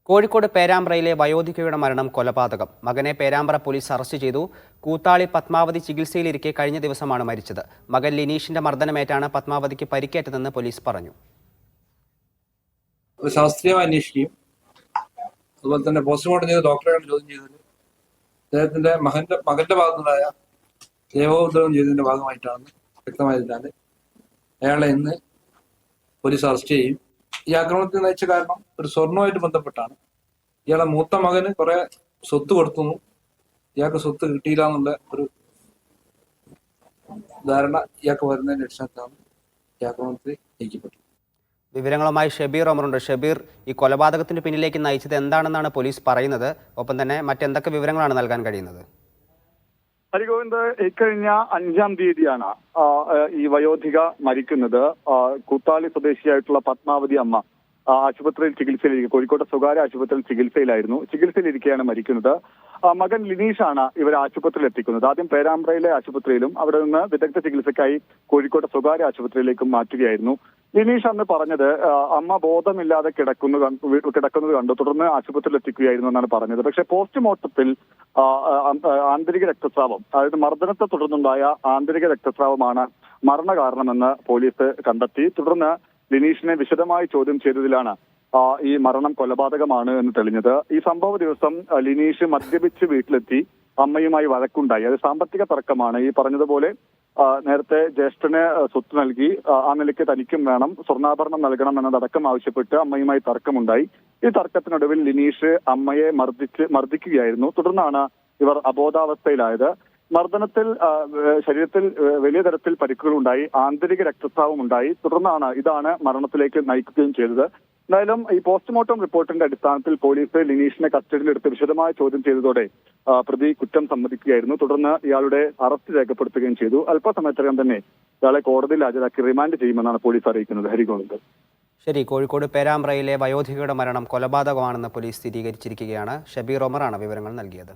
കോഴിക്കോട് പേരാമ്പ്രയിലെ വയോധികയുടെ മരണം കൊലപാതകം. മകനെ പേരാമ്പ്ര പോലീസ് അറസ്റ്റ് ചെയ്തു. കൂത്താളി പത്മാവതി ചികിത്സയിലിരിക്കെ കഴിഞ്ഞ ദിവസമാണ് മരിച്ചത്. മകൻ ലിനീഷിന്റെ മർദ്ദനമേറ്റാണ് പത്മാവതിക്ക് പരിക്കേറ്റതെന്ന് പോലീസ് പറഞ്ഞു. ശാസ്ത്രീയമായി അന്വേഷിക്കുകയും അതുപോലെ തന്നെ പോസ്റ്റ്മോർട്ടം ചെയ്ത ഡോക്ടറെയാണ് ചോദ്യം ചെയ്തത്. അദ്ദേഹത്തിന്റെ മകന്റെ ഭാഗത്തുനിന്നായ ദേഹോദ്രവം ചെയ്തതിന്റെ ഭാഗമായിട്ടാണ് വ്യക്തമായതിനാൽ അയാളെ ഇന്ന് പോലീസ് അറസ്റ്റ് ചെയ്യും. ഈ ആക്രമണത്തിൽ നയിച്ച കാരണം ഒരു സ്വർണവുമായിട്ട് ബന്ധപ്പെട്ടാണ്. ഇയാളെ മൂത്ത മകന് കുറെ സ്വത്ത് കൊടുത്തു, ഇയാൾക്ക് സ്വത്ത് കിട്ടിയില്ല എന്നുള്ള ഒരു ധാരണ ഇയാൾക്ക് വരുന്നതിന്റെ അടിസ്ഥാനത്തിലാണ് ഈ ആക്രമണത്തിൽ നയിക്കപ്പെട്ടത്. വിവരങ്ങളുമായി ഷബീർ ഒമറുണ്ട്. ഷബീർ, ഈ കൊലപാതകത്തിന് പിന്നിലേക്ക് നയിച്ചത് എന്താണെന്നാണ് പോലീസ് പറയുന്നത്? ഒപ്പം തന്നെ മറ്റെന്തൊക്കെ വിവരങ്ങളാണ് നൽകാൻ കഴിയുന്നത്? ഹരിഗോവിന്ദ്, ഇക്കഴിഞ്ഞ 5-ാം തീയതിയാണ് ഈ വയോധിക മരിക്കുന്നത്. കൂത്താളി സ്വദേശിയായിട്ടുള്ള പത്മാവതി അമ്മ ആശുപത്രിയിൽ ചികിത്സയിലിരിക്കുക, കോഴിക്കോട്ടെ സ്വകാര്യ ആശുപത്രിയിൽ ചികിത്സയിലിരിക്കെയാണ് മരിക്കുന്നത്. മകൻ ലിനീഷാണ് ഇവർ ആശുപത്രിയിൽ എത്തിക്കുന്നത്. ആദ്യം പേരാമ്പ്രയിലെ ആശുപത്രിയിലും അവിടെ നിന്ന് വിദഗ്ധ ചികിത്സയ്ക്കായി കോഴിക്കോട്ടെ സ്വകാര്യ ആശുപത്രിയിലേക്കും മാറ്റുകയായിരുന്നു. ലിനീഷ് അന്ന് പറഞ്ഞത് അമ്മ ബോധമില്ലാതെ കിടക്കുന്നത് കണ്ടു, തുടർന്ന് ആശുപത്രിയിൽ എത്തിക്കുകയായിരുന്നു എന്നാണ് പറഞ്ഞത്. പക്ഷേ പോസ്റ്റ്മോർട്ടത്തിൽ ആന്തരിക രക്തസ്രാവം, അതായത് മർദ്ദനത്തെ തുടർന്നുണ്ടായ ആന്തരിക രക്തസ്രാവമാണ് മരണകാരണമെന്ന് പോലീസ് കണ്ടെത്തി. തുടർന്ന് ലിനീഷിനെ വിശദമായി ചോദ്യം ചെയ്തതിലാണ് ഈ മരണം കൊലപാതകമാണ് എന്ന് തെളിഞ്ഞത്. ഈ സംഭവ ദിവസം ലിനീഷ് മദ്യപിച്ച് വീട്ടിലെത്തി അമ്മയുമായി വഴക്കുണ്ടായി. അത് സാമ്പത്തിക തർക്കമാണ്. ഈ പറഞ്ഞതുപോലെ നേരത്തെ ജ്യേഷ്ഠന് സ്വത്ത് നൽകി, ആ നിലയ്ക്ക് തനിക്കും വേണം, സ്വർണ്ണാഭരണം നൽകണം എന്നതടക്കം ആവശ്യപ്പെട്ട് അമ്മയുമായി തർക്കമുണ്ടായി. ഈ തർക്കത്തിനൊടുവിൽ ലിനീഷ് അമ്മയെ മർദ്ദിക്കുകയായിരുന്നു. തുടർന്നാണ് ഇവർ അബോധാവസ്ഥയിലായത്. മർദ്ദനത്തിൽ ശരീരത്തിൽ വലിയ തരത്തിൽ പരിക്കുകളുണ്ടായി, ആന്തരിക രക്തസ്രാവം ഉണ്ടായി. തുടർന്നാണ് ഇതാണ് മരണത്തിലേക്ക് നയിക്കുകയും ചെയ്തത്. എന്തായാലും ഈ പോസ്റ്റ്മോർട്ടം റിപ്പോർട്ടിന്റെ അടിസ്ഥാനത്തിൽ പോലീസ് ലിനീഷിനെ കസ്റ്റഡിയിലെടുത്ത് വിശദമായ ചോദ്യം ചെയ്തതോടെ പ്രതി കുറ്റം സമ്മതിക്കുകയായിരുന്നു. തുടർന്ന് ഇയാളുടെ അറസ്റ്റ് രേഖപ്പെടുത്തുകയും ചെയ്തു. അല്പസമയത്തിനകം തന്നെ ഇയാളെ കോടതിയിൽ ഹാജരാക്കി റിമാൻഡ് ചെയ്യുമെന്നാണ് പോലീസ് അറിയിക്കുന്നത്. ഹരിഗോവിന്ദ്. ശരി, കോഴിക്കോട് പേരാമ്പ്രയിലെ വയോധികയുടെ മരണം കൊലപാതകമാണെന്ന് പോലീസ് സ്ഥിരീകരിച്ചിരിക്കുകയാണ്. ഷബീർ ഒമറാണ് വിവരങ്ങൾ നൽകിയത്.